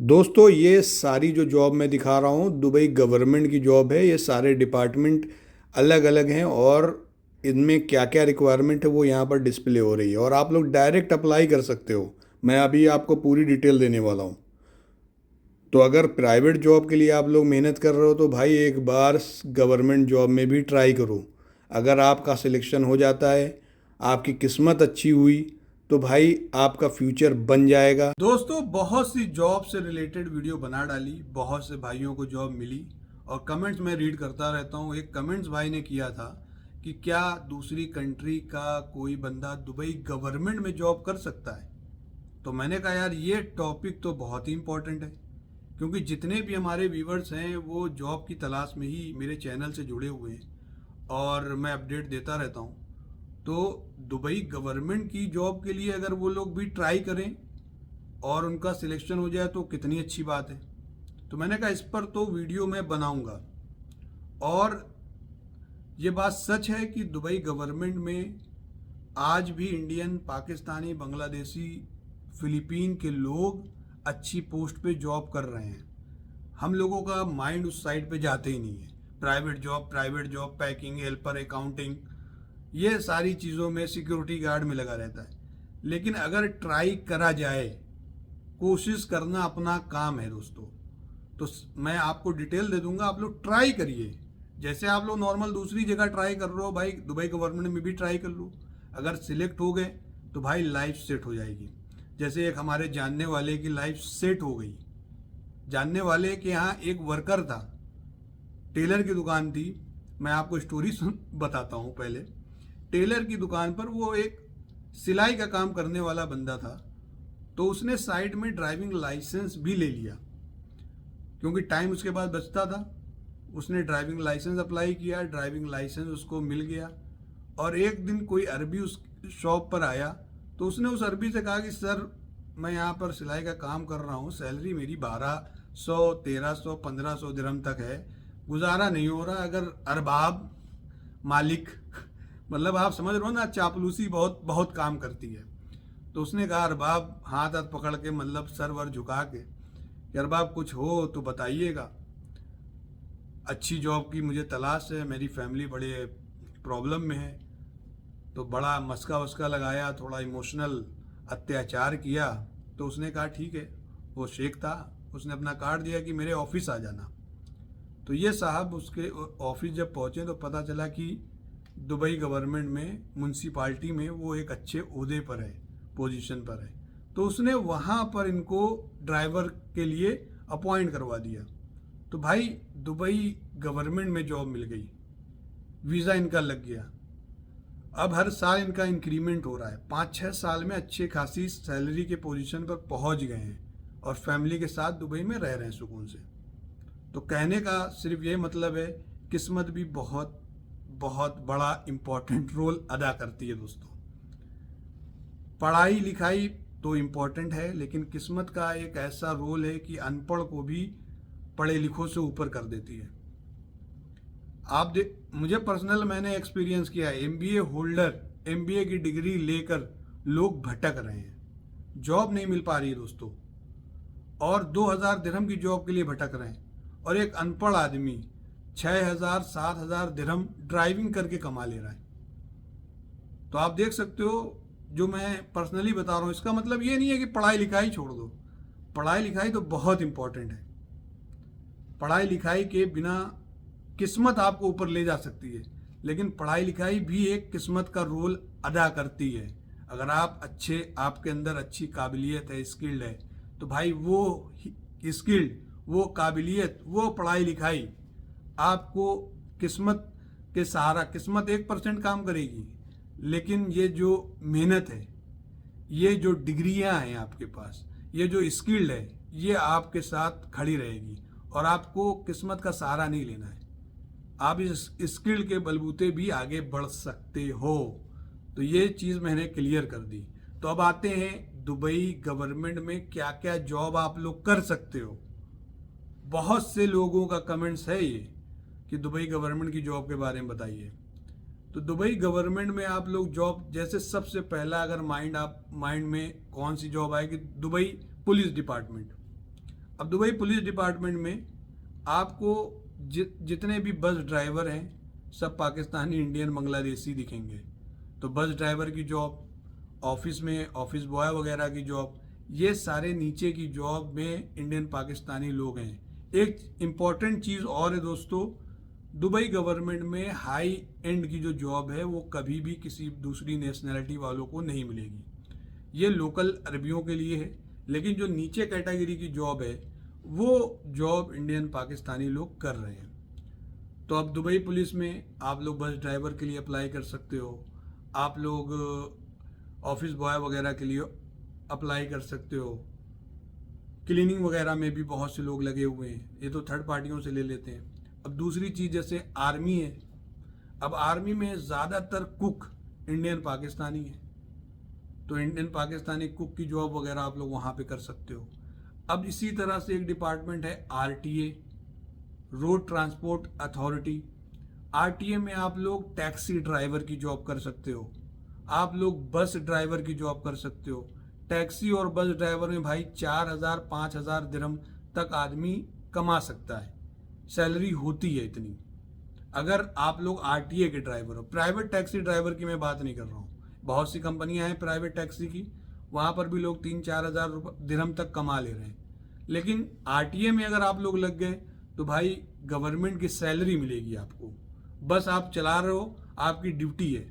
दोस्तों ये सारी जो जॉब मैं दिखा रहा हूँ दुबई गवर्नमेंट की जॉब है। ये सारे डिपार्टमेंट अलग अलग हैं और इनमें क्या क्या रिक्वायरमेंट है वो यहाँ पर डिस्प्ले हो रही है और आप लोग डायरेक्ट अप्लाई कर सकते हो। मैं अभी आपको पूरी डिटेल देने वाला हूँ। तो अगर प्राइवेट जॉब के लिए आप लोग मेहनत कर रहे हो तो भाई एक बार गवर्नमेंट जॉब में भी ट्राई करो। अगर आपका सिलेक्शन हो जाता है, आपकी किस्मत अच्छी हुई, तो भाई आपका फ्यूचर बन जाएगा। दोस्तों बहुत सी जॉब से रिलेटेड वीडियो बना डाली, बहुत से भाइयों को जॉब मिली और कमेंट्स मैं रीड करता रहता हूँ। एक कमेंट्स भाई ने किया था कि क्या दूसरी कंट्री का कोई बंदा दुबई गवर्नमेंट में जॉब कर सकता है। तो मैंने कहा यार ये टॉपिक तो बहुत ही इम्पोर्टेंट है, क्योंकि जितने भी हमारे व्यूवर्स हैं वो जॉब की तलाश में ही मेरे चैनल से जुड़े हुए हैं और मैं अपडेट देता रहता हूँ। तो दुबई गवर्नमेंट की जॉब के लिए अगर वो लोग भी ट्राई करें और उनका सिलेक्शन हो जाए तो कितनी अच्छी बात है। तो मैंने कहा इस पर तो वीडियो मैं बनाऊंगा। और ये बात सच है कि दुबई गवर्नमेंट में आज भी इंडियन, पाकिस्तानी, बांग्लादेशी, फिलीपीन के लोग अच्छी पोस्ट पे जॉब कर रहे हैं। हम लोगों का माइंड उस साइड पे जाते ही नहीं है। Private job, packing helper, accounting, ये सारी चीज़ों में, सिक्योरिटी गार्ड में लगा रहता है। लेकिन अगर ट्राई करा जाए, कोशिश करना अपना काम है दोस्तों। तो मैं आपको डिटेल दे दूंगा, आप लोग ट्राई करिए। जैसे आप लोग नॉर्मल दूसरी जगह ट्राई कर रहे हो, भाई दुबई गवर्नमेंट में भी ट्राई कर लो। अगर सिलेक्ट हो गए तो भाई लाइफ सेट हो जाएगी। जैसे एक हमारे जानने वाले की लाइफ सेट हो गई। जानने वाले के यहाँ एक वर्कर था, टेलर की दुकान थी। मैं आपको स्टोरी सुन बताता हूँ पहले। टेलर की दुकान पर वो एक सिलाई का काम करने वाला बंदा था। तो उसने साइड में ड्राइविंग लाइसेंस भी ले लिया, क्योंकि टाइम उसके बाद बचता था। उसने ड्राइविंग लाइसेंस अप्लाई किया, ड्राइविंग लाइसेंस उसको मिल गया। और एक दिन कोई अरबी उस शॉप पर आया, तो उसने उस अरबी से कहा कि सर मैं यहाँ पर सिलाई का काम कर रहा हूँ, सैलरी मेरी 1200, 1300, 1500 दिरहम तक है, गुजारा नहीं हो रहा। अगर अरबाब मालिक मतलब आप समझ रहे हो ना, चापलूसी बहुत बहुत काम करती है। तो उसने कहा अरबाब हाथ हाथ पकड़ के, मतलब सर वर झुका के, कि अरबाब कुछ हो तो बताइएगा, अच्छी जॉब की मुझे तलाश है, मेरी फैमिली बड़े प्रॉब्लम में है। तो बड़ा मस्का वस्का लगाया, थोड़ा इमोशनल अत्याचार किया। तो उसने कहा ठीक है, वो शेख था, उसने अपना कार्ड दिया कि मेरे ऑफिस आ जाना। तो ये साहब उसके ऑफिस जब पहुंचे तो पता चला कि दुबई गवर्नमेंट में, म्यूनसिपाल्टी में वो एक अच्छे ओहदे पर है, पोजीशन पर है। तो उसने वहाँ पर इनको ड्राइवर के लिए अपॉइंट करवा दिया। तो भाई दुबई गवर्नमेंट में जॉब मिल गई, वीज़ा इनका लग गया। अब हर साल इनका इंक्रीमेंट हो रहा है, 5-6 साल में अच्छी खासी सैलरी के पोजीशन पर पहुंच गए हैं और फैमिली के साथ दुबई में रह रहे हैं सुकून से। तो कहने का सिर्फ ये मतलब है, किस्मत भी बहुत बहुत बड़ा इम्पोर्टेंट रोल अदा करती है दोस्तों। पढ़ाई लिखाई तो इम्पोर्टेंट है, लेकिन किस्मत का एक ऐसा रोल है कि अनपढ़ को भी पढ़े लिखों से ऊपर कर देती है। मुझे पर्सनल मैंने एक्सपीरियंस किया है। एमबीए होल्डर, एमबीए की डिग्री लेकर लोग भटक रहे हैं, जॉब नहीं मिल पा रही है दोस्तों, और 2000 दिरहम की जॉब के लिए भटक रहे हैं। और एक अनपढ़ आदमी 6000 7000 दिरहम ड्राइविंग करके कमा ले रहा है। तो आप देख सकते हो, जो मैं पर्सनली बता रहा हूँ, इसका मतलब ये नहीं है कि पढ़ाई लिखाई छोड़ दो। पढ़ाई लिखाई तो बहुत इंपॉर्टेंट है। पढ़ाई लिखाई के बिना किस्मत आपको ऊपर ले जा सकती है, लेकिन पढ़ाई लिखाई भी एक किस्मत का रोल अदा करती है। अगर आप अच्छे, आपके अंदर अच्छी काबिलियत है, स्किल्ड है, तो भाई वो स्किल्ड, वो काबिलियत, वो पढ़ाई लिखाई आपको किस्मत के सहारा, किस्मत 1% काम करेगी, लेकिन ये जो मेहनत है, ये जो डिग्रियां हैं आपके पास, ये जो स्किल्ड है, ये आपके साथ खड़ी रहेगी। और आपको किस्मत का सहारा नहीं लेना है, आप इस स्किल के बलबूते भी आगे बढ़ सकते हो। तो ये चीज़ मैंने क्लियर कर दी। तो अब आते हैं दुबई गवर्नमेंट में क्या क्या जॉब आप लोग कर सकते हो। बहुत से लोगों का कमेंट्स है ये कि दुबई गवर्नमेंट की जॉब के बारे में बताइए। तो दुबई गवर्नमेंट में आप लोग जॉब, जैसे सबसे पहला अगर माइंड में कौन सी जॉब आएगी, दुबई पुलिस डिपार्टमेंट। अब दुबई पुलिस डिपार्टमेंट में आपको जितने भी बस ड्राइवर हैं सब पाकिस्तानी, इंडियन, बांग्लादेशी दिखेंगे। तो बस ड्राइवर की जॉब, ऑफिस में ऑफिस बॉय वगैरह की जॉब, ये सारे नीचे की जॉब में इंडियन पाकिस्तानी लोग हैं। एक इम्पॉर्टेंट चीज़ और है दोस्तों, दुबई गवर्नमेंट में हाई एंड की जो जॉब है वो कभी भी किसी दूसरी नेशनैलिटी वालों को नहीं मिलेगी। ये लोकल अरबियों के लिए है, लेकिन जो नीचे कैटेगरी की जॉब है वो जॉब इंडियन पाकिस्तानी लोग कर रहे हैं। तो अब दुबई पुलिस में आप लोग बस ड्राइवर के लिए अप्लाई कर सकते हो, आप लोग ऑफिस बॉय वगैरह के लिए अप्लाई कर सकते हो, क्लीनिंग वगैरह में भी बहुत से लोग लगे हुए हैं, ये तो थर्ड पार्टियों से ले लेते हैं। अब दूसरी चीज़ जैसे आर्मी है, अब आर्मी में ज़्यादातर कुक इंडियन पाकिस्तानी है, तो इंडियन पाकिस्तानी कुक की जॉब वगैरह आप लोग वहाँ पे कर सकते हो। अब इसी तरह से एक डिपार्टमेंट है RTA, road transport authority. RTA में आप लोग टैक्सी ड्राइवर की जॉब कर सकते हो, आप लोग बस ड्राइवर की जॉब कर सकते हो। टैक्सी और बस ड्राइवर में भाई 4,000 5,000 दिरहम तक आदमी कमा सकता है, सैलरी होती है इतनी, अगर आप लोग आरटीए के ड्राइवर हो। प्राइवेट टैक्सी ड्राइवर की मैं बात नहीं कर रहा हूँ, बहुत सी कंपनियां हैं प्राइवेट टैक्सी की, वहाँ पर भी लोग 3-4 हज़ार दिरहम तक कमा ले रहे हैं। लेकिन आरटीए में अगर आप लोग लग गए तो भाई गवर्नमेंट की सैलरी मिलेगी आपको, बस आप चला रहे हो, आपकी ड्यूटी है,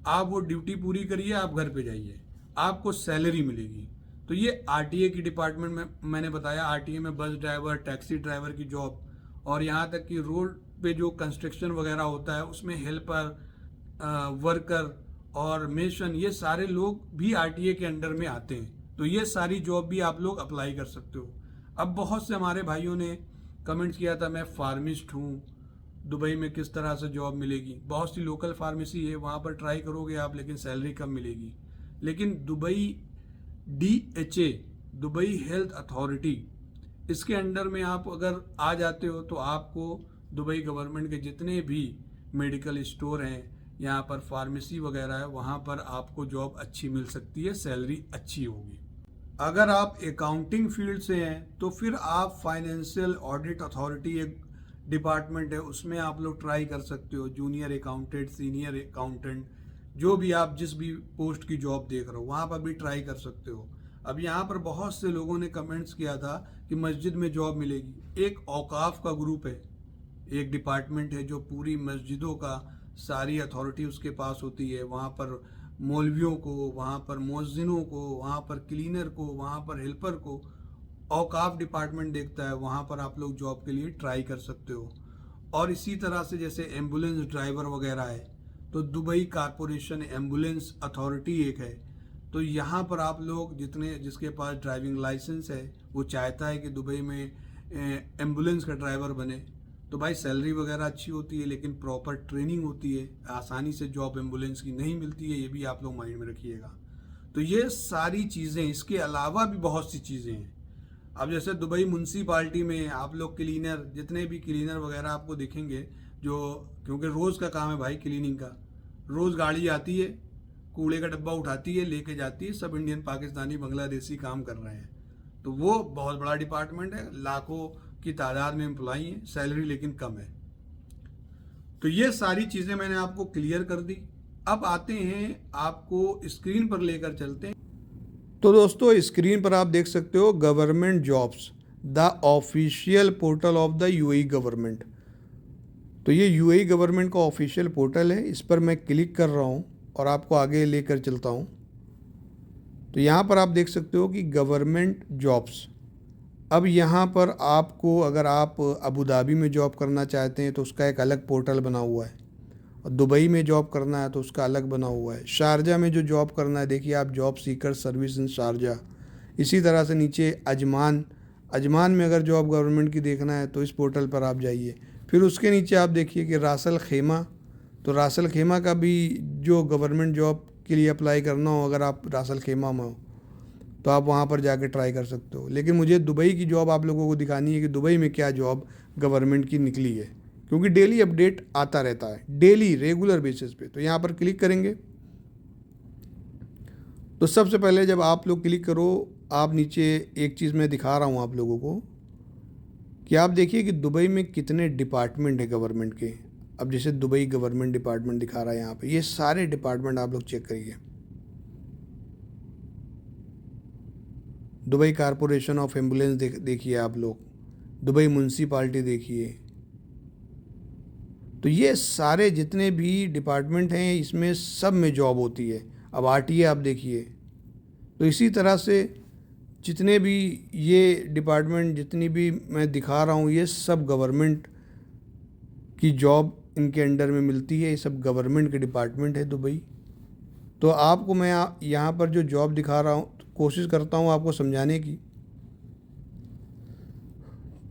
आप वो ड्यूटी पूरी करिए, आप घर पे जाइए, आपको सैलरी मिलेगी। तो ये आरटीए की डिपार्टमेंट में मैंने बताया, आरटीए में बस ड्राइवर, टैक्सी ड्राइवर की जॉब, और यहाँ तक कि रोड पे जो कंस्ट्रक्शन वगैरह होता है उसमें हेल्पर, वर्कर और मेसन, ये सारे लोग भी आरटीए के अंडर में आते हैं। तो ये सारी जॉब भी आप लोग अप्लाई कर सकते हो। अब बहुत से हमारे भाइयों ने कमेंट्स किया था मैं फार्मिस्ट हूँ, दुबई में किस तरह से जॉब मिलेगी। बहुत सी लोकल फार्मेसी है, वहाँ पर ट्राई करोगे आप, लेकिन सैलरी कम मिलेगी। लेकिन Dubai DHA, Dubai health authority, इसके अंडर में आप अगर आ जाते हो तो आपको दुबई गवर्नमेंट के जितने भी मेडिकल स्टोर हैं, यहाँ पर फार्मेसी वगैरह है, वहाँ पर आपको जॉब अच्छी मिल सकती है, सैलरी अच्छी होगी। अगर आप अकाउंटिंग फील्ड से हैं तो फिर आप फाइनेंशियल ऑडिट अथॉरिटी एक डिपार्टमेंट है, उसमें आप लोग ट्राई कर सकते हो। जूनियर अकाउंटेंट, सीनियर अकाउंटेंट, जो भी आप जिस भी पोस्ट की जॉब देख रहे हो वहाँ पर भी ट्राई कर सकते हो। अब यहाँ पर बहुत से लोगों ने कमेंट्स किया था कि मस्जिद में जॉब मिलेगी। एक औकाफ का ग्रुप है, एक डिपार्टमेंट है जो पूरी मस्जिदों का सारी अथॉरिटी उसके पास होती है। वहाँ पर मौलवियों को, वहाँ पर मुअज्जिनों को, वहाँ पर क्लीनर को, वहाँ पर हेल्पर को औकाफ डिपार्टमेंट देखता है, वहाँ पर आप लोग जॉब के लिए ट्राई कर सकते हो। और इसी तरह से जैसे एम्बुलेंस ड्राइवर वगैरह है, तो दुबई कारपोरेशन एम्बुलेंस अथॉरिटी एक है, तो यहाँ पर आप लोग जिसके पास ड्राइविंग लाइसेंस है वो चाहता है कि दुबई में एम्बुलेंस का ड्राइवर बने, तो भाई सैलरी वगैरह अच्छी होती है, लेकिन प्रॉपर ट्रेनिंग होती है, आसानी से जॉब एम्बुलेंस की नहीं मिलती है, ये भी आप लोग माइंड में रखिएगा। तो ये सारी चीज़ें, इसके अलावा भी बहुत सी चीज़ें हैं। अब जैसे दुबई म्यूनसिपाल्टी में आप लोग क्लीनर, जितने भी क्लीनर वगैरह आपको दिखेंगे, जो क्योंकि रोज़ का काम है भाई क्लीनिंग का, रोज़ गाड़ी आती है, कूड़े का डब्बा उठाती है, लेके जाती है, सब इंडियन पाकिस्तानी बांग्लादेशी काम कर रहे हैं। तो वो बहुत बड़ा डिपार्टमेंट है, लाखों की तादाद में एम्प्लॉई हैं, सैलरी लेकिन कम है। तो ये सारी चीज़ें मैंने आपको क्लियर कर दी। अब आते हैं, आपको स्क्रीन पर लेकर चलते हैं। तो दोस्तों स्क्रीन पर आप देख सकते हो government jobs, the official portal of the UAE government. तो ये UAE गवर्नमेंट का ऑफिशियल पोर्टल है, इस पर मैं क्लिक कर रहा हूँ और आपको आगे लेकर चलता हूँ। तो यहाँ पर आप देख सकते हो कि गवर्नमेंट जॉब्स। अब यहाँ पर आपको, अगर आप अबू धाबी में जॉब करना चाहते हैं तो उसका एक अलग पोर्टल बना हुआ है, और दुबई में जॉब करना है तो उसका अलग बना हुआ है। शारजा में जो जॉब करना है, देखिए आप job seeker service in Sharjah. इसी तरह से नीचे अजमान में अगर जॉब गवर्नमेंट की देखना है तो इस पोर्टल पर आप जाइए। फिर उसके नीचे आप देखिए कि रासल खेमा, तो रासल खेमा का भी जो गवर्नमेंट जॉब के लिए अप्लाई करना हो, अगर आप रासल खेमा में हो तो आप वहाँ पर जाकर ट्राई कर सकते हो। लेकिन मुझे दुबई की जॉब आप लोगों को दिखानी है कि दुबई में क्या जॉब गवर्नमेंट की निकली है, क्योंकि डेली अपडेट आता रहता है, डेली रेगुलर बेसिस पे। तो यहाँ पर क्लिक करेंगे तो सबसे पहले जब आप लोग क्लिक करो, आप नीचे एक चीज़ मैं दिखा रहा हूँ आप लोगों को कि आप देखिए कि दुबई में कितने डिपार्टमेंट हैं गवर्नमेंट के। अब जैसे दुबई गवर्नमेंट डिपार्टमेंट दिखा रहा है यहाँ पे, ये सारे डिपार्टमेंट आप लोग चेक करिए। दुबई कारपोरेशन ऑफ एम्बुलेंस देखिए आप लोग, दुबई म्यूनसिपाल्टी देखिए। तो ये सारे जितने भी डिपार्टमेंट हैं इसमें सब में जॉब होती है। अब आरटीए आप देखिए। तो इसी तरह से जितने भी ये डिपार्टमेंट जितनी भी मैं दिखा रहा हूँ ये सब गवर्नमेंट की जॉब इनके अंडर में मिलती है। ये सब गवर्नमेंट के डिपार्टमेंट है दुबई। तो आपको मैं यहाँ पर जो जॉब दिखा रहा हूँ कोशिश करता हूँ आपको समझाने की।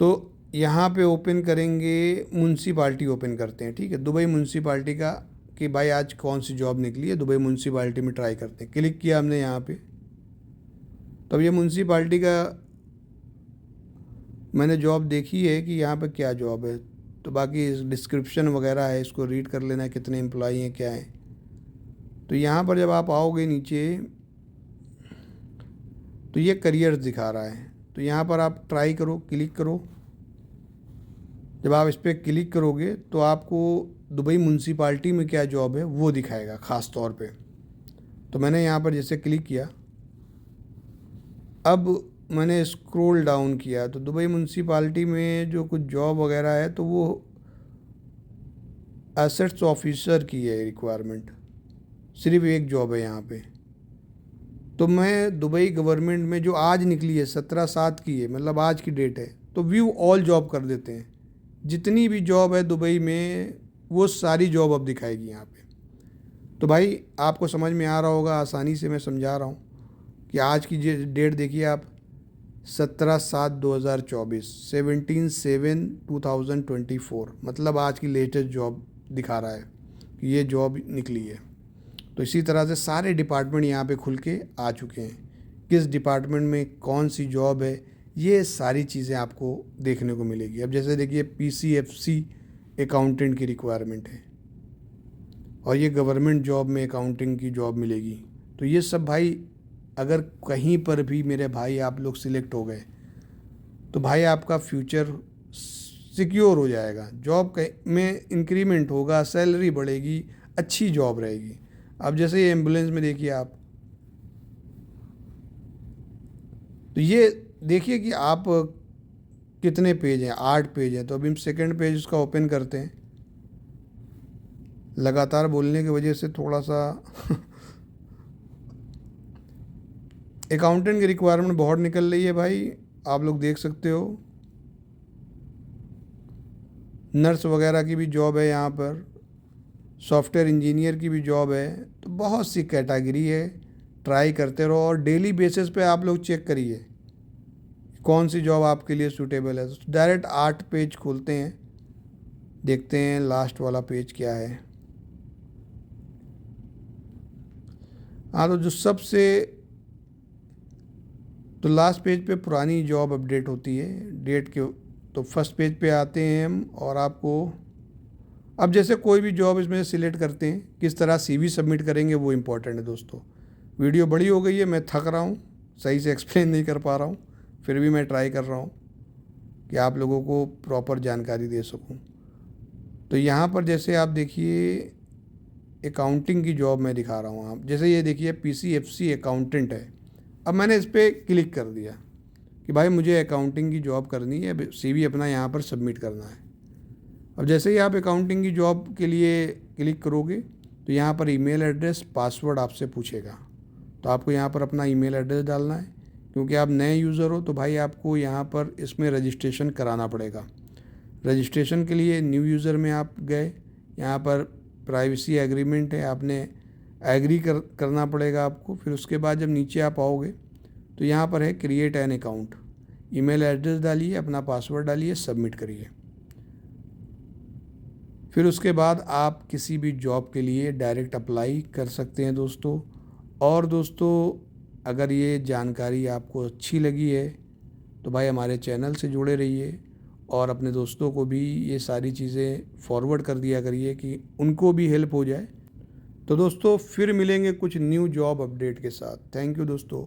तो यहाँ पे ओपन करेंगे, म्यूनसिपाल्टी ओपन करते हैं, ठीक है। दुबई म्यूनसिपाल्टी का कि भाई आज कौन सी जॉब निकली है, दुबई म्यूनसिपाल्टी में ट्राई करते हैं। क्लिक किया हमने यहाँ पे, तब ये म्यूनसिपाल्टी का मैंने जॉब देखी है कि यहाँ पे क्या जॉब है। तो बाकी डिस्क्रिप्शन वगैरह है, इसको रीड कर लेना है, कितने एम्प्लॉई हैं क्या है। तो यहाँ पर जब आप आओगे नीचे तो ये करियर्स दिखा रहा है। तो यहाँ पर आप ट्राई करो, क्लिक करो। जब आप इस पर क्लिक करोगे तो आपको दुबई म्यूनसिपाल्टी में क्या जॉब है वो दिखाएगा ख़ास तौर पे। तो मैंने यहाँ पर जैसे क्लिक किया, अब मैंने स्क्रॉल डाउन किया तो दुबई म्यूनसिपाल्टी में जो कुछ जॉब वगैरह है तो वो एसेट्स ऑफिसर की है रिक्वायरमेंट, सिर्फ एक जॉब है यहाँ पे। तो मैं दुबई गवर्नमेंट में जो आज निकली है 17/7 की है, मतलब आज की डेट है, तो व्यू ऑल जॉब कर देते हैं। जितनी भी जॉब है दुबई में वो सारी जॉब अब दिखाएगी यहाँ पे। तो भाई आपको समझ में आ रहा होगा, आसानी से मैं समझा रहा हूँ कि आज की डेट देखिए आप 17/7/2024, 17/7/2024, मतलब आज की लेटेस्ट जॉब दिखा रहा है कि ये जॉब निकली है। तो इसी तरह से सारे डिपार्टमेंट यहाँ पे खुल के आ चुके हैं, किस डिपार्टमेंट में कौन सी जॉब है, ये सारी चीज़ें आपको देखने को मिलेगी। अब जैसे देखिए PCFC अकाउंटेंट की रिक्वायरमेंट है और ये गवर्नमेंट जॉब में अकाउंटिंग की जॉब मिलेगी। तो ये सब भाई अगर कहीं पर भी मेरे भाई आप लोग सिलेक्ट हो गए तो भाई आपका फ्यूचर सिक्योर हो जाएगा। जॉब में इंक्रीमेंट होगा, सैलरी बढ़ेगी, अच्छी जॉब रहेगी। अब जैसे ये एम्बुलेंस में देखिए आप, तो ये देखिए कि आप कितने पेज हैं, 8 पेज हैं। तो अभी हम सेकंड पेज इसका ओपन करते हैं। लगातार बोलने की वजह से थोड़ा सा अकाउंटेंट की रिक्वायरमेंट बहुत निकल रही है भाई, आप लोग देख सकते हो। नर्स वगैरह की भी जॉब है यहाँ पर, सॉफ्टवेयर इंजीनियर की भी जॉब है। तो बहुत सी कैटेगरी है, ट्राई करते रहो और डेली बेसिस पे आप लोग चेक करिए कौन सी जॉब आपके लिए सूटेबल है। तो डायरेक्ट 8 पेज खोलते हैं, देखते हैं लास्ट वाला पेज क्या है। हाँ, तो जो सबसे तो लास्ट पेज पे पुरानी जॉब अपडेट होती है डेट के। तो फर्स्ट पेज पे आते हैं हम और आपको अब जैसे कोई भी जॉब इसमें सिलेक्ट करते हैं, किस तरह CV सबमिट करेंगे वो इम्पोर्टेंट है दोस्तों। वीडियो बड़ी हो गई है, मैं थक रहा हूँ, सही से एक्सप्लेन नहीं कर पा रहा हूँ, फिर भी मैं ट्राई कर रहा हूँ कि आप लोगों को प्रॉपर जानकारी दे सकूँ। तो यहाँ पर जैसे आप देखिए अकाउंटिंग की जॉब मैं दिखा रहा हूँ। आप जैसे ये देखिए PCFC अकाउंटेंट है। अब मैंने इस पर क्लिक कर दिया कि भाई मुझे अकाउंटिंग की जॉब करनी है, CV अपना यहाँ पर सबमिट करना है। अब जैसे ही आप अकाउंटिंग की जॉब के लिए क्लिक करोगे तो यहाँ पर ईमेल एड्रेस, पासवर्ड आपसे पूछेगा। तो आपको यहाँ पर अपना ईमेल एड्रेस डालना है, क्योंकि आप नए यूज़र हो तो भाई आपको यहाँ पर इसमें रजिस्ट्रेशन कराना पड़ेगा। रजिस्ट्रेशन के लिए न्यू यूज़र में आप गए, यहाँ पर प्राइवेसी एग्रीमेंट है, आपने एग्री करना पड़ेगा आपको। फिर उसके बाद जब नीचे आप आओगे तो यहाँ पर है create an account, email address डालिए, अपना पासवर्ड डालिए, सबमिट करिए। फिर उसके बाद आप किसी भी जॉब के लिए डायरेक्ट अप्लाई कर सकते हैं दोस्तों। और दोस्तों अगर ये जानकारी आपको अच्छी लगी है तो भाई हमारे चैनल से जुड़े रहिए और अपने दोस्तों को भी ये सारी चीज़ें फॉरवर्ड कर दिया करिए कि उनको भी हेल्प हो जाए। तो दोस्तों फिर मिलेंगे कुछ न्यू जॉब अपडेट के साथ। थैंक यू दोस्तों।